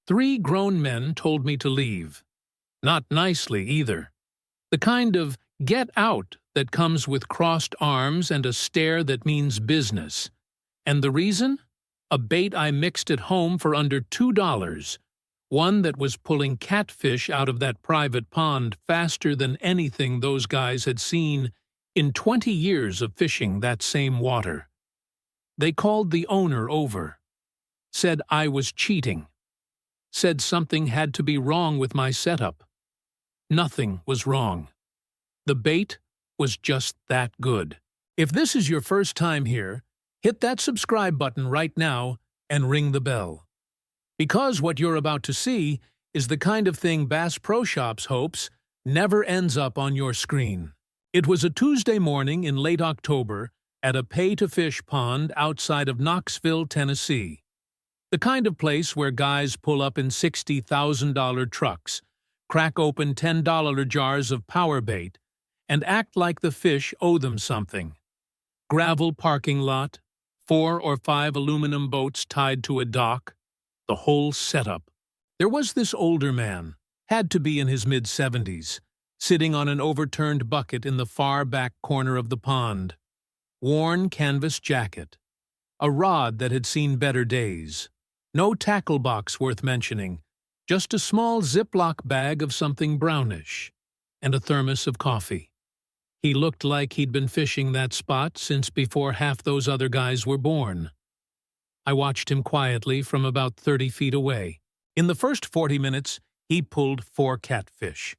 3 grown men told me to leave. Not nicely, either. The kind of get out that comes with crossed arms and a stare that means business. And the reason? A bait I mixed at home for under $2. One that was pulling catfish out of that private pond faster than anything those guys had seen in 20 years of fishing that same water. They called the owner over. Said I was cheating. Said something had to be wrong with my setup. Nothing was wrong. The bait was just that good. If this is your first time here, hit that subscribe button right now and ring the bell. Because what you're about to see is the kind of thing Bass Pro Shops hopes never ends up on your screen. It was a Tuesday morning in late October at a pay-to-fish pond outside of Knoxville, Tennessee. The kind of place where guys pull up in $60,000 trucks, crack open $10 jars of power bait, and act like the fish owe them something. Gravel parking lot, 4 or 5 aluminum boats tied to a dock, the whole setup. There was this older man, had to be in his mid-70s, sitting on an overturned bucket in the far back corner of the pond. Worn canvas jacket, a rod that had seen better days. No tackle box worth mentioning, just a small Ziploc bag of something brownish, and a thermos of coffee. He looked like he'd been fishing that spot since before half those other guys were born. I watched him quietly from about 30 feet away. In the first 40 minutes, he pulled 4 catfish.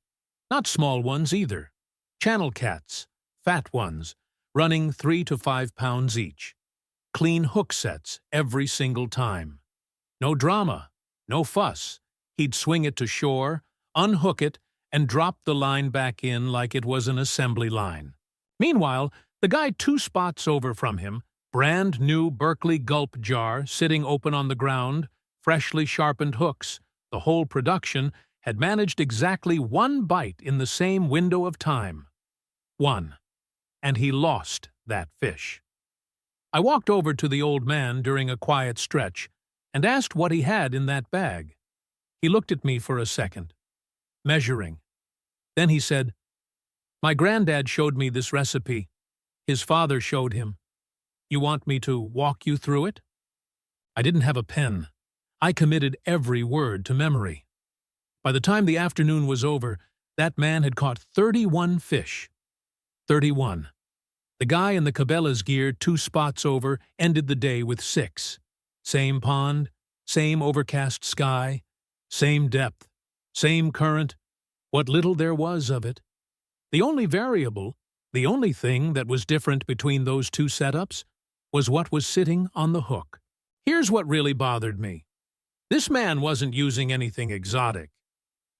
Not small ones either. Channel cats, fat ones, running 3 to 5 pounds each. Clean hook sets every single time. No drama, no fuss. He'd swing it to shore, unhook it, and drop the line back in like it was an assembly line. Meanwhile, the guy 2 spots over from him, brand new Berkeley gulp jar sitting open on the ground, freshly sharpened hooks, the whole production, had managed exactly 1 bite in the same window of time. 1. And he lost that fish. I walked over to the old man during a quiet stretch and asked what he had in that bag. He looked at me for a second, measuring. Then he said, "My granddad showed me this recipe. His father showed him. You want me to walk you through it?" I didn't have a pen. I committed every word to memory. By the time the afternoon was over, that man had caught 31 fish. 31. The guy in the Cabela's gear 2 spots over ended the day with 6. Same pond, same overcast sky, same depth, same current, what little there was of it. The only variable, the only thing that was different between those 2 setups, was what was sitting on the hook. Here's what really bothered me. This man wasn't using anything exotic.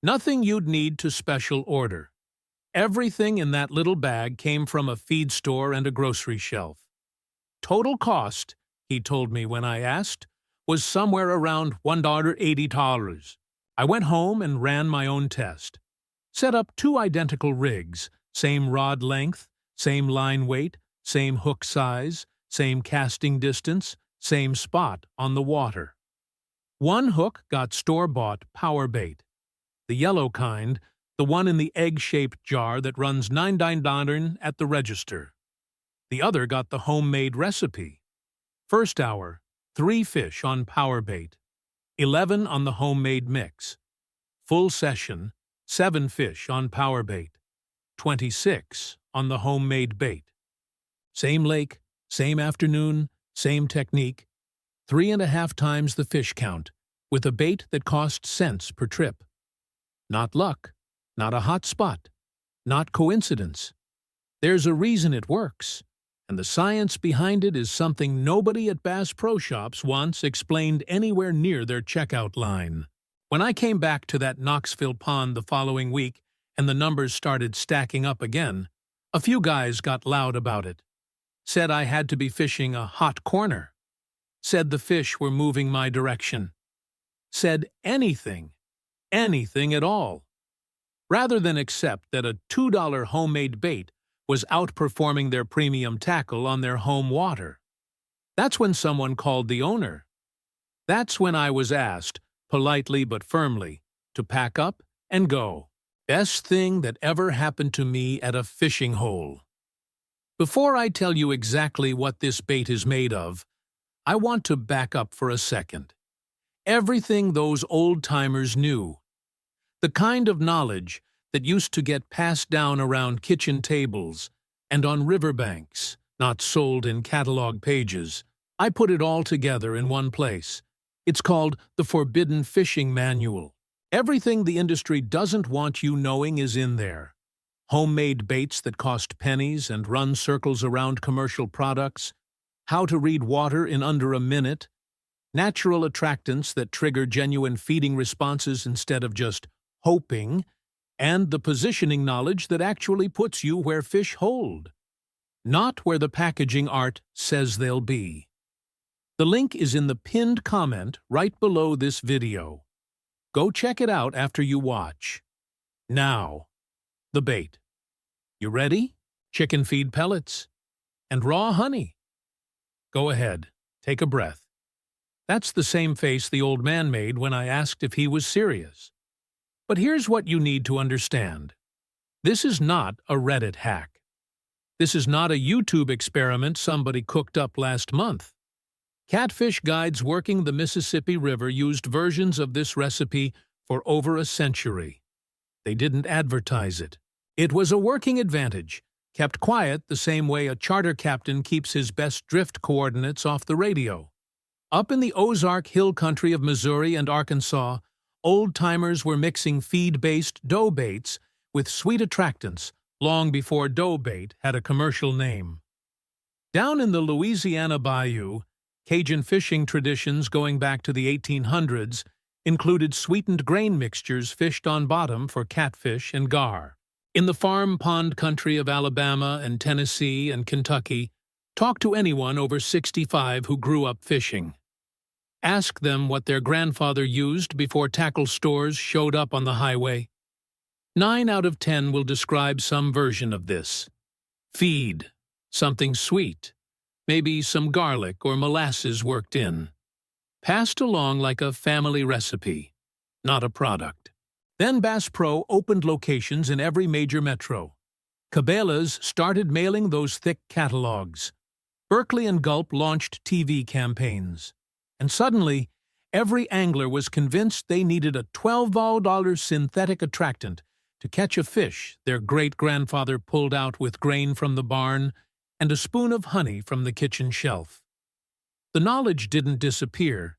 Nothing you'd need to special order. Everything in that little bag came from a feed store and a grocery shelf. Total cost, he told me when I asked, was somewhere around $180. I went home and ran my own test. Set up 2 identical rigs, same rod length, same line weight, same hook size, same casting distance, same spot on the water. 1 hook got store-bought power bait. The yellow kind, the one in the egg-shaped jar that runs $9 at the register. The other got the homemade recipe. First hour, 3 fish on power bait, 11 on the homemade mix. Full session, 7 fish on power bait, 26 on the homemade bait. Same lake, same afternoon, same technique, 3.5 times the fish count, with a bait that cost cents per trip. Not luck, not a hot spot, not coincidence. There's a reason it works, and the science behind it is something nobody at Bass Pro Shops once explained anywhere near their checkout line. When I came back to that Knoxville pond the following week and the numbers started stacking up again, a few guys got loud about it. Said I had to be fishing a hot corner. Said the fish were moving my direction. Said anything at all. Rather than accept that a $2 homemade bait was outperforming their premium tackle on their home water. That's when someone called the owner. That's when I was asked, politely but firmly, to pack up and go. Best thing that ever happened to me at a fishing hole. Before I tell you exactly what this bait is made of, I want to back up for a second. Everything those old-timers knew, the kind of knowledge that used to get passed down around kitchen tables and on riverbanks, not sold in catalog pages, I put it all together in one place. It's called the Forbidden Fishing Manual. Everything the industry doesn't want you knowing is in there. Homemade baits that cost pennies and run circles around commercial products, how to read water in under a minute, natural attractants that trigger genuine feeding responses instead of just hoping, and the positioning knowledge that actually puts you where fish hold, not where the packaging art says they'll be. The link is in the pinned comment right below this video. Go check it out after you watch. Now, the bait. You ready? Chicken feed pellets and raw honey. Go ahead, take a breath. That's the same face the old man made when I asked if he was serious. But here's what you need to understand. This is not a Reddit hack. This is not a YouTube experiment somebody cooked up last month. Catfish guides working the Mississippi River used versions of this recipe for over a century. They didn't advertise it. It was a working advantage, kept quiet the same way a charter captain keeps his best drift coordinates off the radio. Up in the Ozark Hill Country of Missouri and Arkansas, old-timers were mixing feed-based dough baits with sweet attractants long before dough bait had a commercial name. Down in the Louisiana bayou, Cajun fishing traditions going back to the 1800s included sweetened grain mixtures fished on bottom for catfish and gar. In the farm pond country of Alabama and Tennessee and Kentucky, talk to anyone over 65 who grew up fishing. Ask them what their grandfather used before tackle stores showed up on the highway. 9 out of 10 will describe some version of this. Feed, something sweet, maybe some garlic or molasses worked in. Passed along like a family recipe, not a product. Then Bass Pro opened locations in every major metro. Cabela's started mailing those thick catalogs. Berkeley and Gulp launched TV campaigns. And suddenly, every angler was convinced they needed a $12 synthetic attractant to catch a fish their great-grandfather pulled out with grain from the barn and a spoon of honey from the kitchen shelf. The knowledge didn't disappear.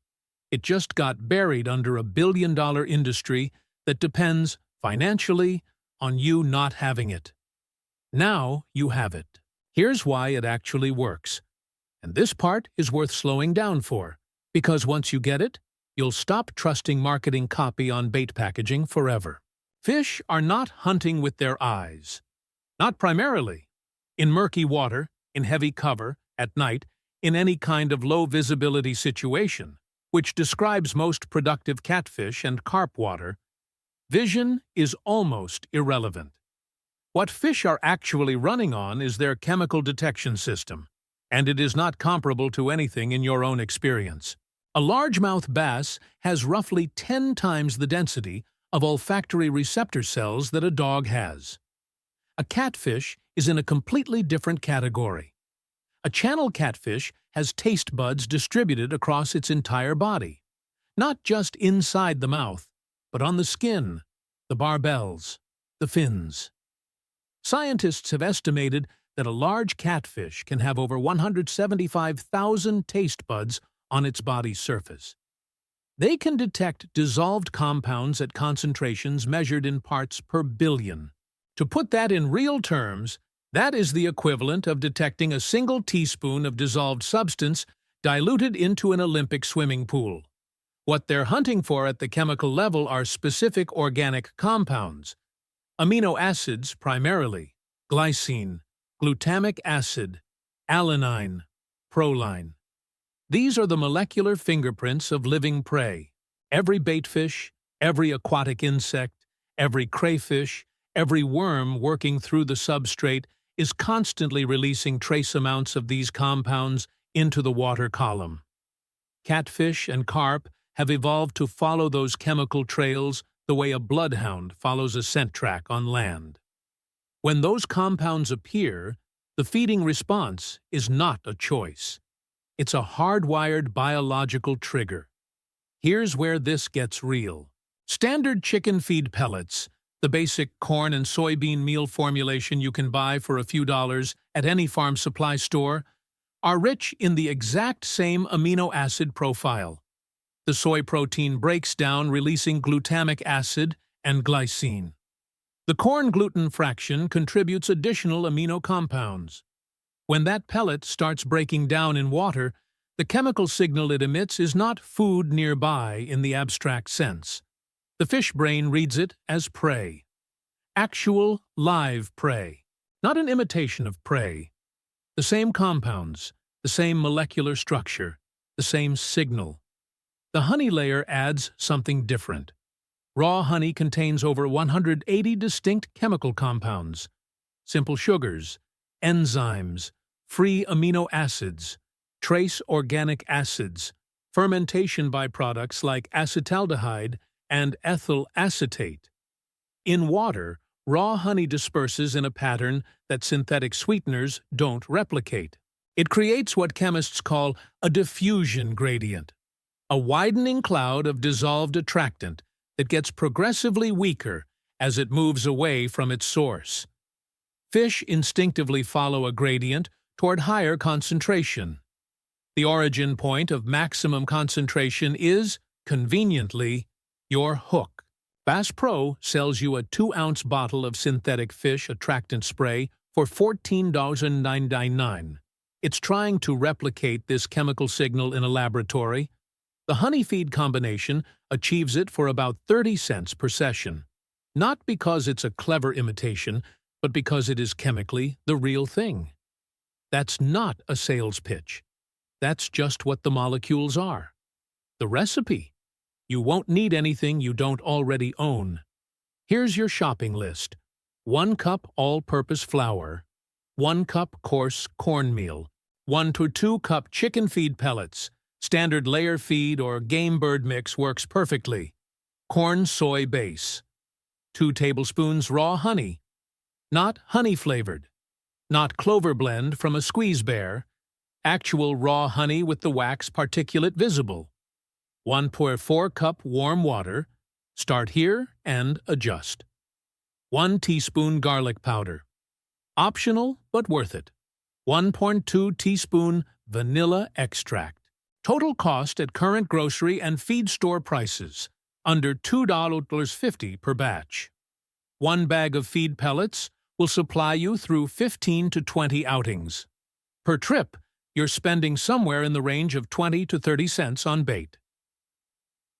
It just got buried under a billion-dollar industry that depends, financially, on you not having it. Now you have it. Here's why it actually works. And this part is worth slowing down for, because once you get it, you'll stop trusting marketing copy on bait packaging forever. Fish are not hunting with their eyes. Not primarily. In murky water, in heavy cover, at night, in any kind of low-visibility situation, which describes most productive catfish and carp water, vision is almost irrelevant. What fish are actually running on is their chemical detection system, and it is not comparable to anything in your own experience. A largemouth bass has roughly 10 times the density of olfactory receptor cells that a dog has. A catfish is in a completely different category. A channel catfish has taste buds distributed across its entire body, not just inside the mouth, but on the skin, the barbels, the fins. Scientists have estimated that a large catfish can have over 175,000 taste buds on its body's surface. They can detect dissolved compounds at concentrations measured in parts per billion. To put that in real terms, that is the equivalent of detecting a single teaspoon of dissolved substance diluted into an Olympic swimming pool. What they're hunting for at the chemical level are specific organic compounds, amino acids primarily, glycine, glutamic acid, alanine, proline. These are the molecular fingerprints of living prey. Every baitfish, every aquatic insect, every crayfish, every worm working through the substrate is constantly releasing trace amounts of these compounds into the water column. Catfish and carp have evolved to follow those chemical trails the way a bloodhound follows a scent track on land. When those compounds appear, the feeding response is not a choice. It's a hardwired biological trigger. Here's where this gets real. Standard chicken feed pellets, the basic corn and soybean meal formulation you can buy for a few dollars at any farm supply store, are rich in the exact same amino acid profile. The soy protein breaks down, releasing glutamic acid and glycine. The corn gluten fraction contributes additional amino compounds. When that pellet starts breaking down in water, the chemical signal it emits is not food nearby in the abstract sense. The fish brain reads it as prey. Actual, live prey, not an imitation of prey. The same compounds, the same molecular structure, the same signal. The honey layer adds something different. Raw honey contains over 180 distinct chemical compounds, simple sugars, enzymes, free amino acids, trace organic acids, fermentation byproducts like acetaldehyde and ethyl acetate. In water, raw honey disperses in a pattern that synthetic sweeteners don't replicate. It creates what chemists call a diffusion gradient, a widening cloud of dissolved attractant that gets progressively weaker as it moves away from its source. Fish instinctively follow a gradient toward higher concentration. The origin point of maximum concentration is, conveniently, your hook. Bass Pro sells you a 2-ounce bottle of synthetic fish attractant spray for $14.99. It's trying to replicate this chemical signal in a laboratory. The honey feed combination achieves it for about 30 cents per session. Not because it's a clever imitation, but because it is chemically the real thing. That's not a sales pitch. That's just what the molecules are. The recipe. You won't need anything you don't already own. Here's your shopping list. 1 cup all-purpose flour, 1 cup coarse cornmeal, 1 to 2 cup chicken feed pellets. Standard layer feed or game bird mix works perfectly. Corn soy base. 2 tablespoons raw honey. Not honey-flavored. Not clover blend from a squeeze bear. Actual raw honey with the wax particulate visible. 1.4 cup warm water. Start here and adjust. 1 teaspoon garlic powder. Optional, but worth it. 1.2 teaspoon vanilla extract. Total cost at current grocery and feed store prices, under $2.50 per batch. 1 bag of feed pellets will supply you through 15 to 20 outings. Per trip, you're spending somewhere in the range of 20 to 30 cents on bait.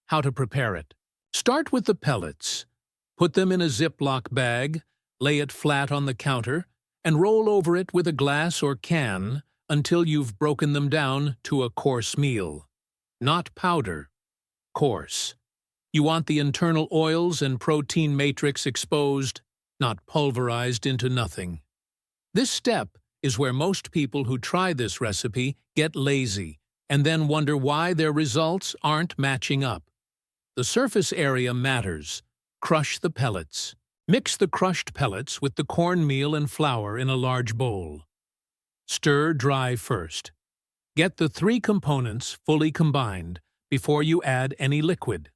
How to prepare it. Start with the pellets. Put them in a Ziploc bag, lay it flat on the counter, and roll over it with a glass or can until you've broken them down to a coarse meal. Not powder. Coarse. You want the internal oils and protein matrix exposed, not pulverized into nothing. This step is where most people who try this recipe get lazy and then wonder why their results aren't matching up. The surface area matters. Crush the pellets. Mix the crushed pellets with the cornmeal and flour in a large bowl. Stir dry first. Get the 3 components fully combined before you add any liquid.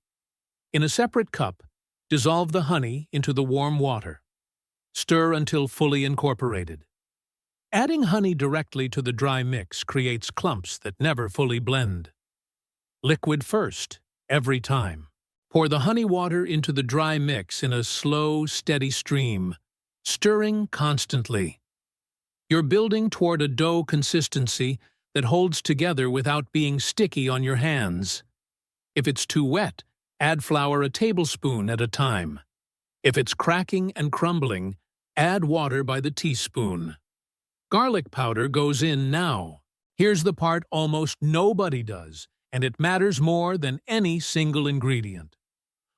In a separate cup, dissolve the honey into the warm water. Stir until fully incorporated. Adding honey directly to the dry mix creates clumps that never fully blend. Liquid first, every time. Pour the honey water into the dry mix in a slow, steady stream, stirring constantly. You're building toward a dough consistency that holds together without being sticky on your hands. If it's too wet, add flour a tablespoon at a time. If it's cracking and crumbling, add water by the teaspoon. Garlic powder goes in now. Here's the part almost nobody does, and it matters more than any single ingredient.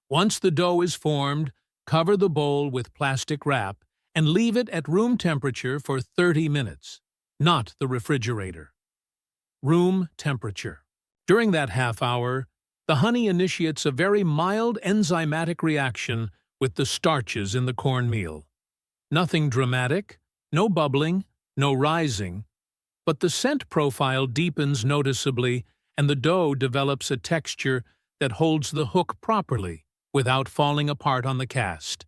Once the dough is formed, cover the bowl with plastic wrap and leave it at room temperature for 30 minutes, not the refrigerator. Room temperature. During that half hour, The honey initiates a very mild enzymatic reaction with the starches in the cornmeal. Nothing dramatic, no bubbling, no rising, but the scent profile deepens noticeably and the dough develops a texture that holds the hook properly without falling apart on the cast.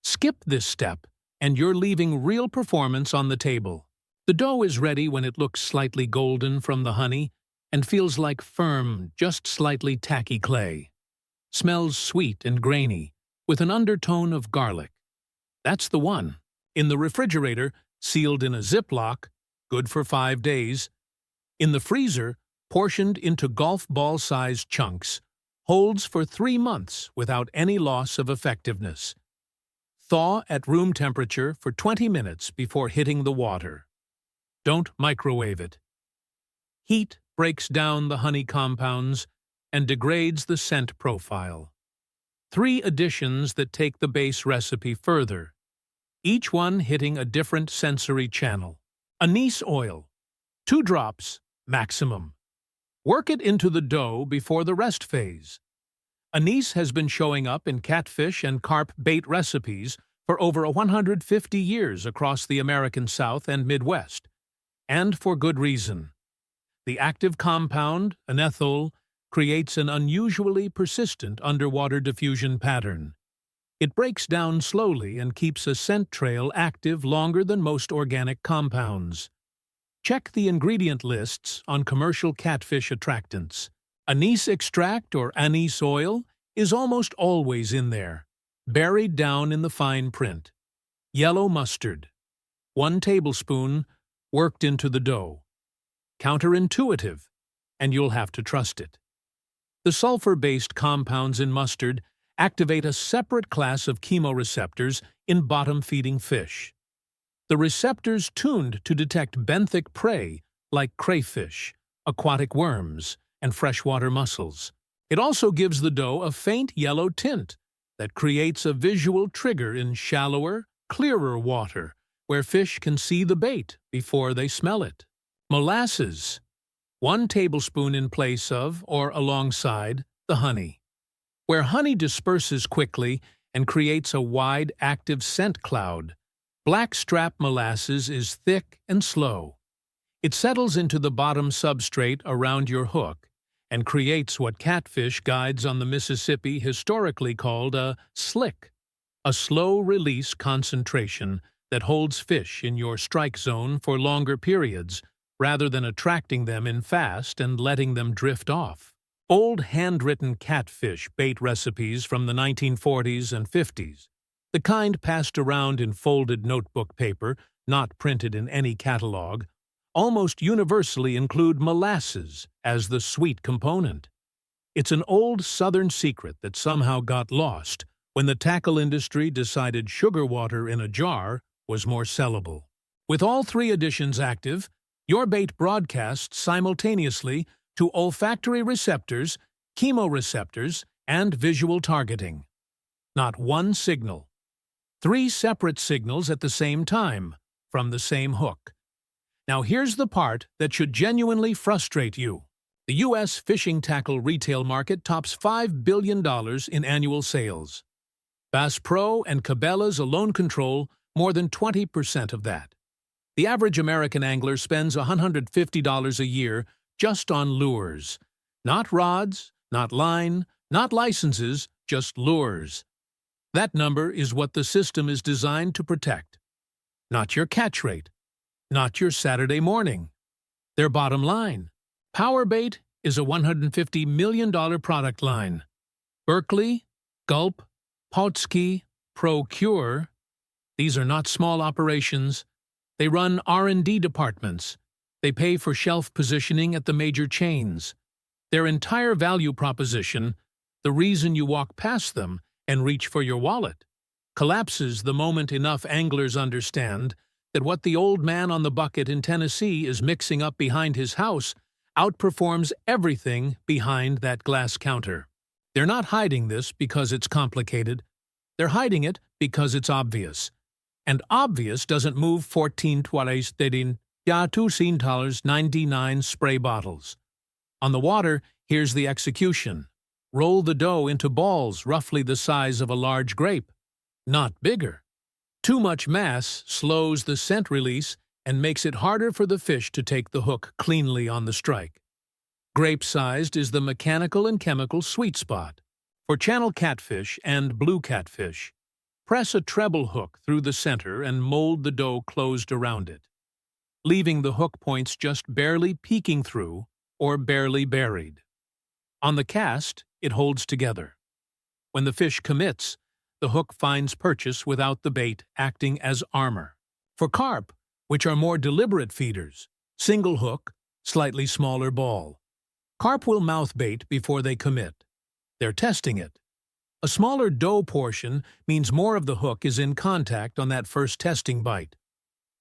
Skip this step, and you're leaving real performance on the table. The dough is ready when it looks slightly golden from the honey and feels like firm, just slightly tacky clay. Smells sweet and grainy, with an undertone of garlic. That's the one. In the refrigerator, sealed in a Ziploc, good for 5 days. In the freezer, portioned into golf ball-sized chunks, holds for 3 months without any loss of effectiveness. Thaw at room temperature for 20 minutes before hitting the water. Don't microwave it. Heat breaks down the honey compounds and degrades the scent profile. 3 additions that take the base recipe further, each one hitting a different sensory channel. Anise oil, 2 drops, maximum. Work it into the dough before the rest phase. Anise has been showing up in catfish and carp bait recipes for over 150 years across the American South and Midwest, and for good reason. The active compound, anethole, creates an unusually persistent underwater diffusion pattern. It breaks down slowly and keeps a scent trail active longer than most organic compounds. Check the ingredient lists on commercial catfish attractants. Anise extract or anise oil is almost always in there, buried down in the fine print. Yellow mustard, 1 tablespoon, worked into the dough. Counterintuitive, and you'll have to trust it. The sulfur-based compounds in mustard activate a separate class of chemoreceptors in bottom-feeding fish. The receptors tuned to detect benthic prey like crayfish, aquatic worms, and freshwater mussels. It also gives the dough a faint yellow tint that creates a visual trigger in shallower, clearer water where fish can see the bait before they smell it. Molasses, 1 tablespoon in place of or alongside the honey. Where honey disperses quickly and creates a wide, active scent cloud, blackstrap molasses is thick and slow. It settles into the bottom substrate around your hook and creates what catfish guides on the Mississippi historically called a slick, a slow-release concentration that holds fish in your strike zone for longer periods rather than attracting them in fast and letting them drift off. Old handwritten catfish bait recipes from the 1940s and 50s, the kind passed around in folded notebook paper, not printed in any catalog, almost universally include molasses as the sweet component. It's an old Southern secret that somehow got lost when the tackle industry decided sugar water in a jar was more sellable. With all 3 additions active, your bait broadcasts simultaneously to olfactory receptors, chemoreceptors, and visual targeting. Not one signal. 3 separate signals at the same time, from the same hook. Now here's the part that should genuinely frustrate you. The U.S. fishing tackle retail market tops $5 billion in annual sales. Bass Pro and Cabela's alone control more than 20% of that. The average American angler spends $150 a year just on lures. Not rods, not line, not licenses, just lures. That number is what the system is designed to protect. Not your catch rate. Not your Saturday morning. Their bottom line. PowerBait is a $150 million product line. Berkeley, Gulp, Potski, Procure. These are not small operations. They run R&D departments. They pay for shelf positioning at the major chains. Their entire value proposition, the reason you walk past them and reach for your wallet, collapses the moment enough anglers understand that what the old man on the bucket in Tennessee is mixing up behind his house outperforms everything behind that glass counter. They're not hiding this because it's complicated. They're hiding it because it's obvious. And obvious doesn't move 14 toiles dedin, $2.99 spray bottles. On the water, here's the execution. Roll the dough into balls roughly the size of a large grape, not bigger. Too much mass slows the scent release and makes it harder for the fish to take the hook cleanly on the strike. Grape-sized is the mechanical and chemical sweet spot. For channel catfish and blue catfish, press a treble hook through the center and mold the dough closed around it, leaving the hook points just barely peeking through or barely buried. On the cast, it holds together. When the fish commits, the hook finds purchase without the bait acting as armor. For carp, which are more deliberate feeders, single hook, slightly smaller ball. Carp will mouth bait before they commit. They're testing it. A smaller dough portion means more of the hook is in contact on that first testing bite.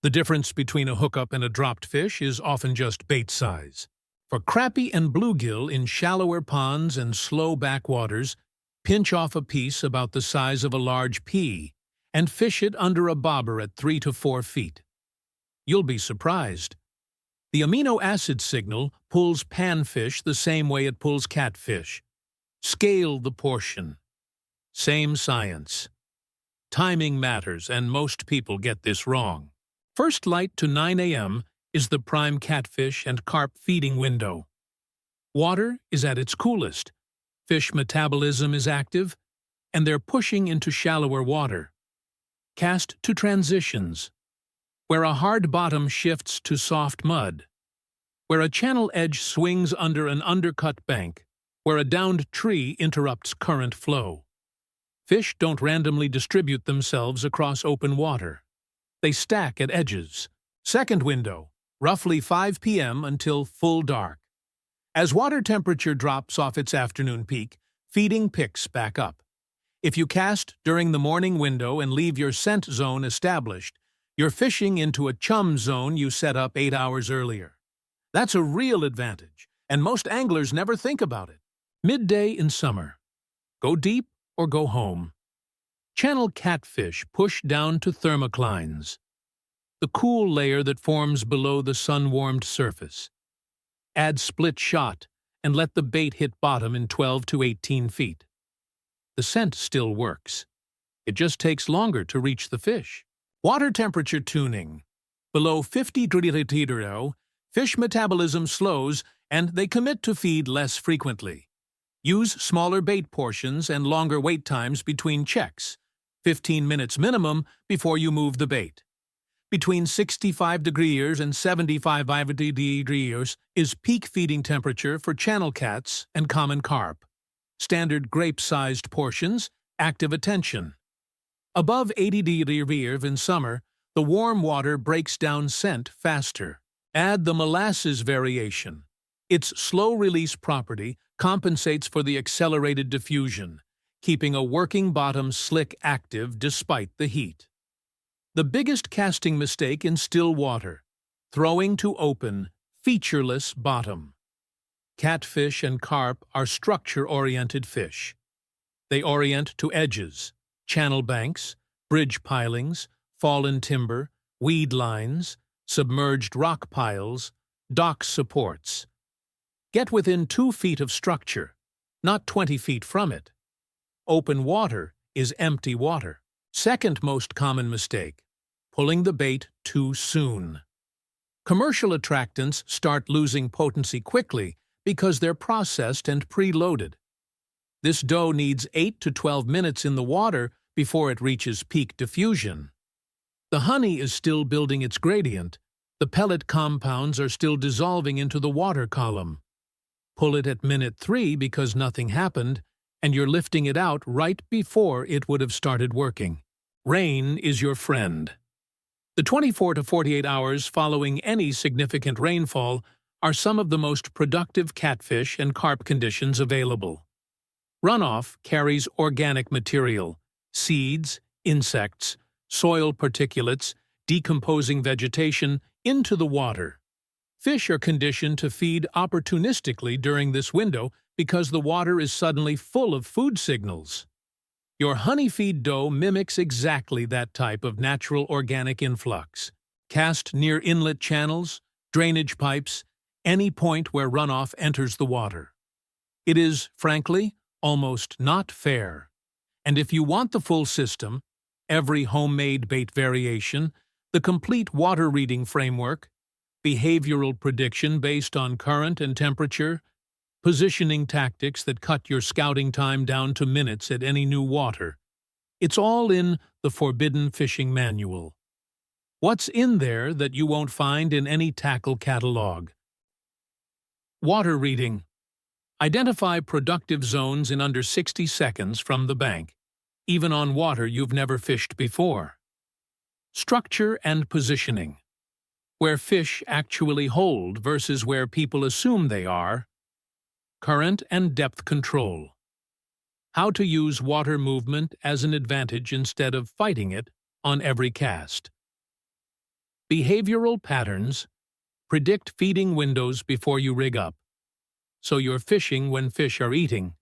The difference between a hookup and a dropped fish is often just bait size. For crappie and bluegill in shallower ponds and slow backwaters, pinch off a piece about the size of a large pea and fish it under a bobber at 3 to 4 feet. You'll be surprised. The amino acid signal pulls panfish the same way it pulls catfish. Scale the portion. Same science. Timing matters, and most people get this wrong. First light to 9 a.m. is the prime catfish and carp feeding window. Water is at its coolest. Fish metabolism is active, and they're pushing into shallower water. Cast to transitions, where a hard bottom shifts to soft mud, where a channel edge swings under an undercut bank, where a downed tree interrupts current flow. Fish don't randomly distribute themselves across open water. They stack at edges. Second window, roughly 5 p.m. until full dark. As water temperature drops off its afternoon peak, feeding picks back up. If you cast during the morning window and leave your scent zone established, you're fishing into a chum zone you set up 8 hours earlier. That's a real advantage, and most anglers never think about it. Midday in summer. Go deep or go home. Channel catfish push down to thermoclines, the cool layer that forms below the sun-warmed surface. Add split shot and let the bait hit bottom in 12 to 18 feet. The scent still works. It just takes longer to reach the fish. Water temperature tuning. Below 50 degrees, fish metabolism slows and they commit to feed less frequently. Use smaller bait portions and longer wait times between checks, 15 minutes minimum before you move the bait. Between 65 degrees and 75 degrees is peak feeding temperature for channel cats and common carp. Standard grape-sized portions, active attention. Above 80 degrees in summer, the warm water breaks down scent faster. Add the molasses variation. Its slow-release property compensates for the accelerated diffusion, keeping a working bottom slick active despite the heat. The biggest casting mistake in still water: throwing to open, featureless bottom. Catfish and carp are structure-oriented fish. They orient to edges, channel banks, bridge pilings, fallen timber, weed lines, submerged rock piles, dock supports. Get within 2 feet of structure, not 20 feet from it. Open water is empty water. Second most common mistake: pulling the bait too soon. Commercial attractants start losing potency quickly because they're processed and preloaded. This dough needs 8 to 12 minutes in the water before it reaches peak diffusion. The honey is still building its gradient. The pellet compounds are still dissolving into the water column. Pull it at minute 3 because nothing happened, and you're lifting it out right before it would have started working. Rain is your friend. The 24 to 48 hours following any significant rainfall are some of the most productive catfish and carp conditions available. Runoff carries organic material, seeds, insects, soil particulates, decomposing vegetation into the water. Fish are conditioned to feed opportunistically during this window because the water is suddenly full of food signals. Your honey feed dough mimics exactly that type of natural organic influx. Cast near inlet channels, drainage pipes, any point where runoff enters the water. It is, frankly, almost not fair. And if you want the full system, every homemade bait variation, the complete water reading framework, behavioral prediction based on current and temperature, positioning tactics that cut your scouting time down to minutes at any new water, it's all in the Forbidden Fishing Manual. What's in there that you won't find in any tackle catalog? Water reading. Identify productive zones in under 60 seconds from the bank, even on water you've never fished before. Structure and positioning. Where fish actually hold versus where people assume they are. Current and depth control. How to use water movement as an advantage instead of fighting it on every cast. Behavioral patterns. Predict feeding windows before you rig up, so you're fishing when fish are eating,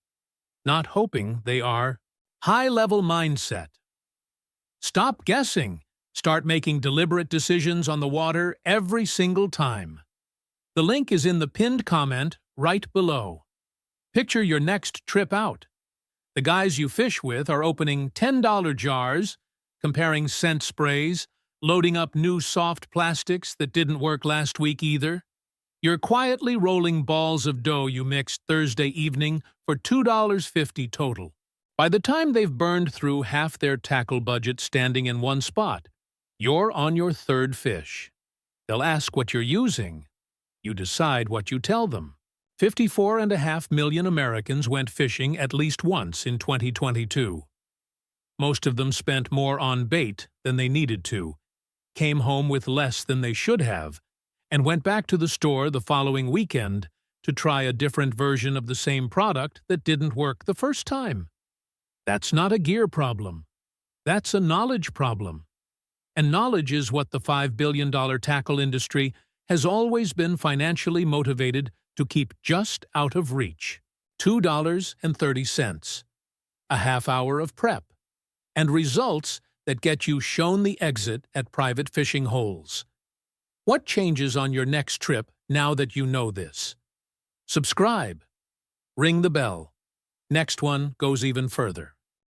not hoping they are. High-level mindset. Stop guessing. Start making deliberate decisions on the water every single time. The link is in the pinned comment right below. Picture your next trip out. The guys you fish with are opening $10 jars, comparing scent sprays, loading up new soft plastics that didn't work last week either. You're quietly rolling balls of dough you mixed Thursday evening for $2.50 total. By the time they've burned through half their tackle budget standing in one spot, you're on your third fish. They'll ask what you're using. You decide what you tell them. 54.5 million Americans went fishing at least once in 2022. Most of them spent more on bait than they needed to, came home with less than they should have, and went back to the store the following weekend to try a different version of the same product that didn't work the first time. That's not a gear problem. That's a knowledge problem. And knowledge is what the $5 billion tackle industry has always been financially motivated to keep just out of reach. $2.30. A half hour of prep. And results that get you shown the exit at private fishing holes. What changes on your next trip now that you know this? Subscribe. Ring the bell. Next one goes even further.